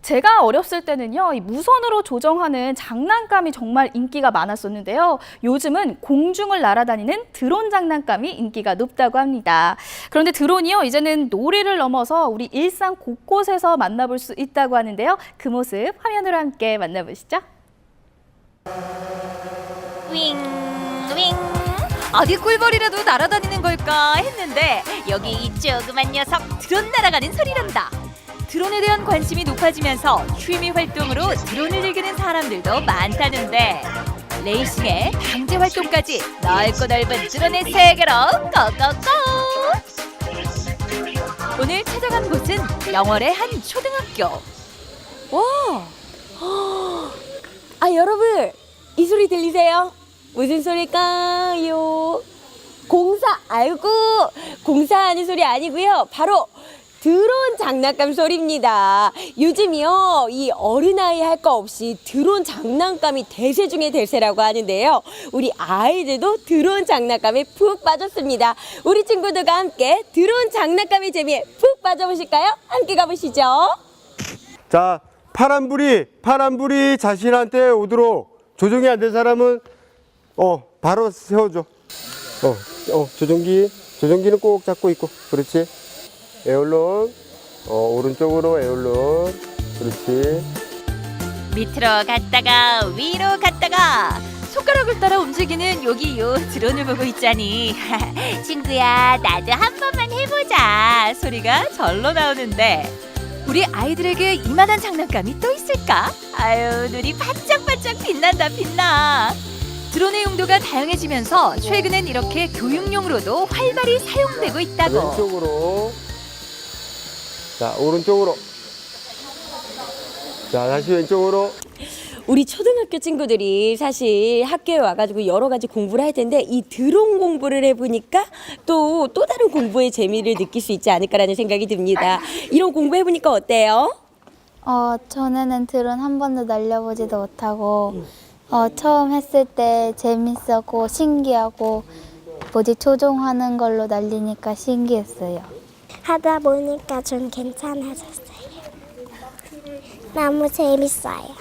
제가 어렸을 때는요, 이 무선으로 조정하는 장난감이 정말 인기가 많았었는데요. 요즘은 공중을 날아다니는 드론 장난감이 인기가 높다고 합니다. 그런데 드론이요, 이제는 놀이를 넘어서 우리 일상 곳곳에서 만나볼 수 있다고 하는데요. 그 모습 화면으로 함께 만나보시죠. 윙, 윙. 어디 꿀벌이라도 날아다니는 걸까 했는데 여기 이 조그만 녀석 드론 날아가는 소리란다. 드론에 대한 관심이 높아지면서 취미 활동으로 드론을 즐기는 사람들도 많다는데 레이싱에 강제 활동까지 넓고 넓은 드론의 세계로 고고고! 오늘 찾아간 곳은 영월의 한 초등학교. 와! 아, 여러분, 이 소리 들리세요? 무슨 소리일까요? 공사하는 소리 아니고요. 바로 드론 장난감 소리입니다. 요즘이요, 이 어린아이 할 거 없이 드론 장난감이 대세 중의 대세라고 하는데요. 우리 아이들도 드론 장난감에 푹 빠졌습니다. 우리 친구들과 함께 드론 장난감의 재미에 푹 빠져보실까요? 함께 가보시죠. 자, 파란불이 자신한테 오도록 조정이 안 된 사람은 바로 세워줘. 조정기는 꼭 잡고 있고, 그렇지. 에어론, 오른쪽으로 에어론, 그렇지. 밑으로 갔다가 위로 갔다가 손가락을 따라 움직이는 여기 요 드론을 보고 있자니 친구야 나도 한 번만 해보자 소리가 절로 나오는데 우리 아이들에게 이만한 장난감이 또 있을까? 아유 눈이 반짝반짝 빛난다 빛나. 드론의 용도가 다양해지면서 최근엔 이렇게 교육용으로도 활발히 사용되고 있다고. 왼쪽으로. 자, 오른쪽으로. 자, 다시 왼쪽으로. 우리 초등학교 친구들이 사실 학교에 와가지고 여러 가지 공부를 할 텐데 이 드론 공부를 해보니까 또 다른 공부의 재미를 느낄 수 있지 않을까라는 생각이 듭니다. 이런 공부해보니까 어때요? 전에는 드론 한 번도 날려보지도 못하고 처음 했을 때 재밌었고 신기하고 조종하는 걸로 날리니까 신기했어요. 하다 보니까 좀 괜찮아졌어요. 너무 재밌어요.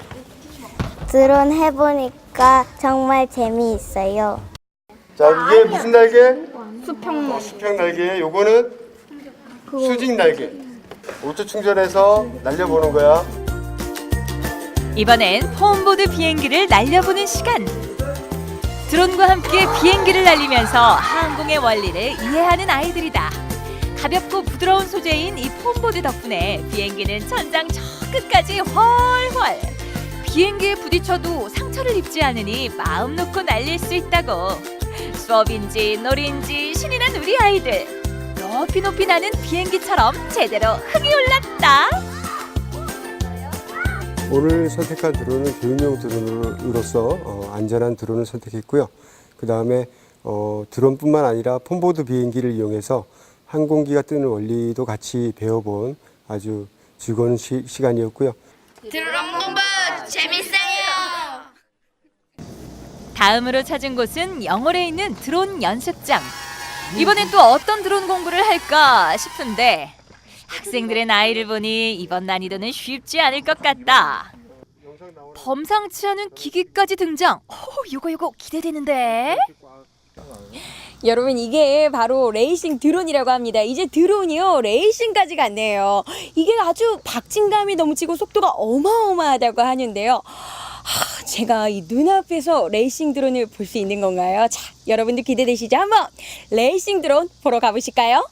드론 해보니까 정말 재미있어요. 자, 이게 무슨 날개? 수평 날개. 요거는 수직 날개. 5초 충전해서 날려보는 거야. 이번엔 폼보드 비행기를 날려보는 시간. 드론과 함께 비행기를 날리면서 항공의 원리를 이해하는 아이들이다. 가볍고 부드러운 소재인 이 폼보드 덕분에 비행기는 천장 저 끝까지 훨훨. 비행기에 부딪혀도 상처를 입지 않으니 마음 놓고 날릴 수 있다고. 수업인지 놀이인지 신이 난 우리 아이들. 높이 나는 비행기처럼 제대로 흥이 올랐다. 오늘 선택한 드론은 교육용 드론으로서 안전한 드론을 선택했고요. 그 다음에 드론뿐만 아니라 폼보드 비행기를 이용해서 항공기가 뜨는 원리도 같이 배워본 아주 즐거운 시간이었고요. 드론 공부 재밌어요. 다음으로 찾은 곳은 영월에 있는 드론 연습장. 이번엔 또 어떤 드론 공부를 할까 싶은데 학생들의 나이를 보니 이번 난이도는 쉽지 않을 것 같다. 범상치 않은 기기까지 등장. 요거 기대되는데. 여러분 이게 바로 레이싱 드론이라고 합니다. 이제 드론이요 레이싱까지 갔네요. 이게 아주 박진감이 넘치고 속도가 어마어마하다고 하는데요. 제가 이 눈앞에서 레이싱 드론을 볼 수 있는 건가요? 자, 여러분들 기대되시죠? 한번 레이싱 드론 보러 가보실까요?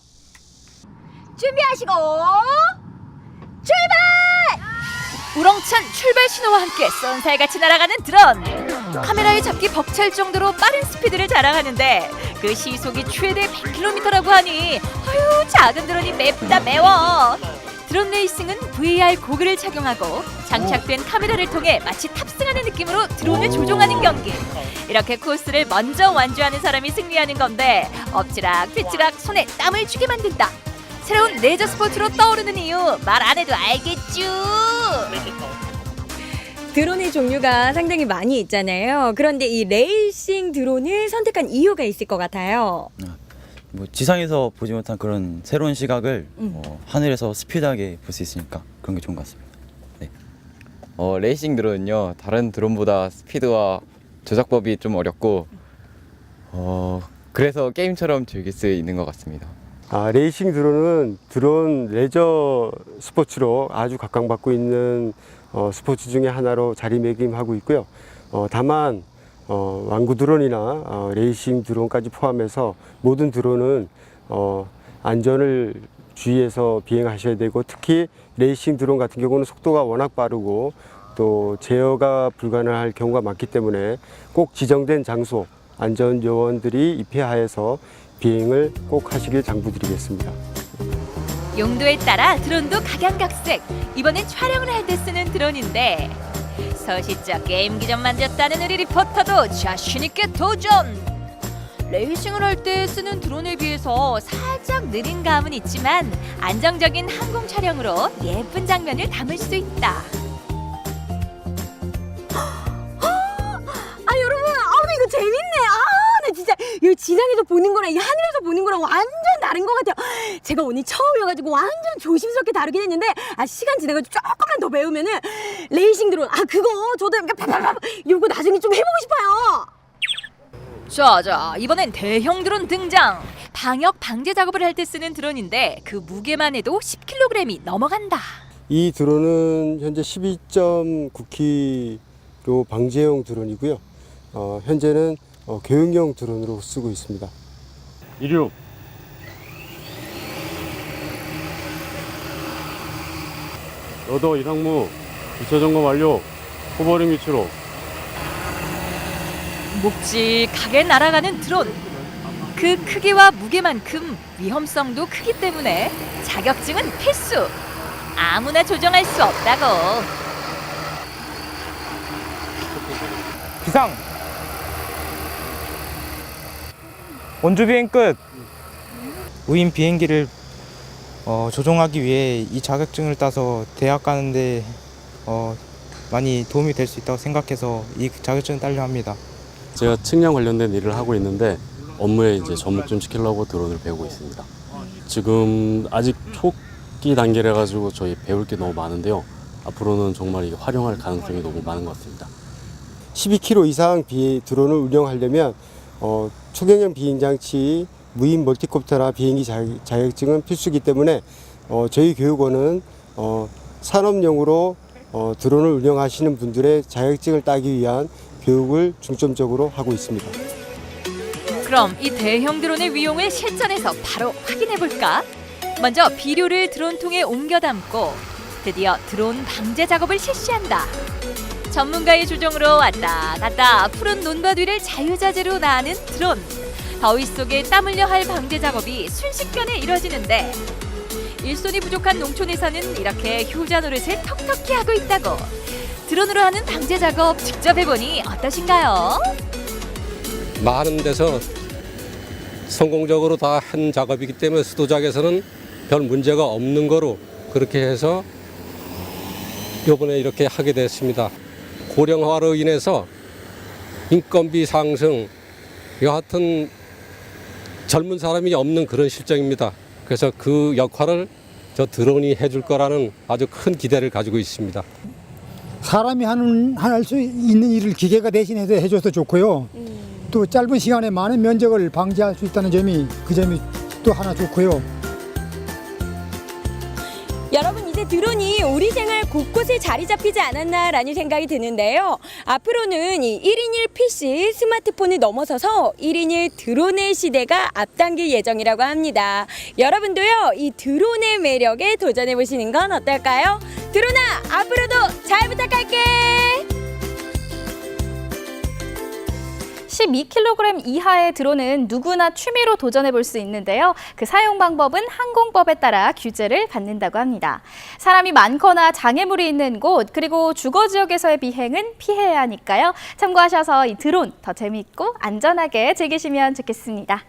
준비하시고 출발! 우렁찬 출발 신호와 함께 쏜살같이 날아가는 드론. 카메라에 잡기 벅찰 정도로 빠른 스피드를 자랑하는데 그 시속이 최대 100km라고 하니 아유 작은 드론이 맵다 매워. 드론 레이싱은 VR 고글을 착용하고 장착된 카메라를 통해 마치 탑승하는 느낌으로 드론을 조종하는 경기. 이렇게 코스를 먼저 완주하는 사람이 승리하는 건데 엎치락 뒤치락 손에 땀을 쥐게 만든다. 새로운 레저 스포츠로 떠오르는 이유 말 안 해도 알겠죠. 드론의 종류가 상당히 많이 있잖아요. 그런데 이 레이싱 드론을 선택한 이유가 있을 것 같아요. 지상에서 보지 못한 그런 새로운 시각을 하늘에서 스피드하게 볼 수 있으니까 그런 게 좋은 것 같습니다. 네. 레이싱 드론은요, 다른 드론보다 스피드와 조작법이 좀 어렵고 그래서 게임처럼 즐길 수 있는 것 같습니다. 레이싱 드론은 드론 레저 스포츠로 아주 각광받고 있는 스포츠 중에 하나로 자리매김하고 있고요. 다만 완구 드론이나 레이싱 드론까지 포함해서 모든 드론은 안전을 주의해서 비행하셔야 되고, 특히 레이싱 드론 같은 경우는 속도가 워낙 빠르고 또 제어가 불가능할 경우가 많기 때문에 꼭 지정된 장소, 안전 요원들이 입회하여서 비행을 꼭 하시길 당부드리겠습니다. 용도에 따라 드론도 각양각색. 이번엔 촬영을 할 때 쓰는 드론인데 서시적 게임기 좀 만졌다는 우리 리포터도 자신 있게 도전. 레이싱을 할 때 쓰는 드론에 비해서 살짝 느린 감은 있지만 안정적인 항공 촬영으로 예쁜 장면을 담을 수 있다. 여러분, 이거 재밌네. 나 진짜 이 지상에서 보는 거랑 이 하늘에서 보는 거랑 완전 다른 것 같아요. 제가 오늘 처음이어가지고 완전 조심스럽게 다루긴 했는데, 시간 지나가지고 조금만 더 배우면은 레이싱 드론, 그거 저도 이렇게 파파파 요거 나중에 좀 해보고 싶어요. 자, 이번엔 대형 드론 등장. 방역 방제 작업을 할 때 쓰는 드론인데 그 무게만 해도 10kg이 넘어간다. 이 드론은 현재 12.9kg 방제용 드론이고요. 현재는 교육용 드론으로 쓰고 있습니다. 이륙. 여도 이상무 기초 점검 완료. 호버링 위치로. 묵직하게 날아가는 드론. 그 크기와 무게만큼 위험성도 크기 때문에 자격증은 필수. 아무나 조종할 수 없다고. 기상! 원주 비행 끝! 무인 비행기를 조종하기 위해 이 자격증을 따서 대학 가는데 많이 도움이 될 수 있다고 생각해서 이 자격증을 따려 합니다. 제가 측량 관련된 일을 하고 있는데 업무에 이제 접목 좀 시키려고 드론을 배우고 있습니다. 지금 아직 초기 단계라 가지고 저희 배울 게 너무 많은데요. 앞으로는 정말 이게 활용할 가능성이 너무 많은 것 같습니다. 12km 이상 드론을 운영하려면 초경량 비행장치, 무인 멀티콥터나 비행기 자격증은 필수이기 때문에 저희 교육원은 산업용으로 드론을 운영하시는 분들의 자격증을 따기 위한 교육을 중점적으로 하고 있습니다. 그럼 이 대형 드론의 위용을 실전에서 바로 확인해 볼까? 먼저 비료를 드론통에 옮겨 담고 드디어 드론 방제 작업을 실시한다. 전문가의 조종으로 왔다 갔다 푸른 논밭 위를 자유자재로 나는 드론. 더위 속에 땀 흘려 할 방제 작업이 순식간에 이뤄지는데 일손이 부족한 농촌에서는 이렇게 효자 노릇을 톡톡히 하고 있다고. 드론으로 하는 방제 작업 직접 해보니 어떠신가요? 많은 데서 성공적으로 다 한 작업이기 때문에 수도작에서는 별 문제가 없는 거로 그렇게 해서 이번에 이렇게 하게 됐습니다. 고령화로 인해서 인건비 상승, 여하튼 젊은 사람이 없는 그런 실정입니다. 그래서 그 역할을 저 드론이 해줄 거라는 아주 큰 기대를 가지고 있습니다. 사람이 할 수 있는 일을 기계가 대신해서 해줘서 좋고요. 또 짧은 시간에 많은 면적을 방지할 수 있다는 점이 또 하나 좋고요. 여러분, 이제 드론이 우리 생활 곳곳에 자리 잡히지 않았나라는 생각이 드는데요. 앞으로는 이 1인 1PC 스마트폰을 넘어서서 1인 1 드론의 시대가 앞당길 예정이라고 합니다. 여러분도요, 이 드론의 매력에 도전해 보시는 건 어떨까요? 드론아, 앞으로도 잘 부탁할게. 12kg 이하의 드론은 누구나 취미로 도전해 볼 수 있는데요. 그 사용 방법은 항공법에 따라 규제를 받는다고 합니다. 사람이 많거나 장애물이 있는 곳, 그리고 주거 지역에서의 비행은 피해야 하니까요. 참고하셔서 이 드론 더 재미있고 안전하게 즐기시면 좋겠습니다.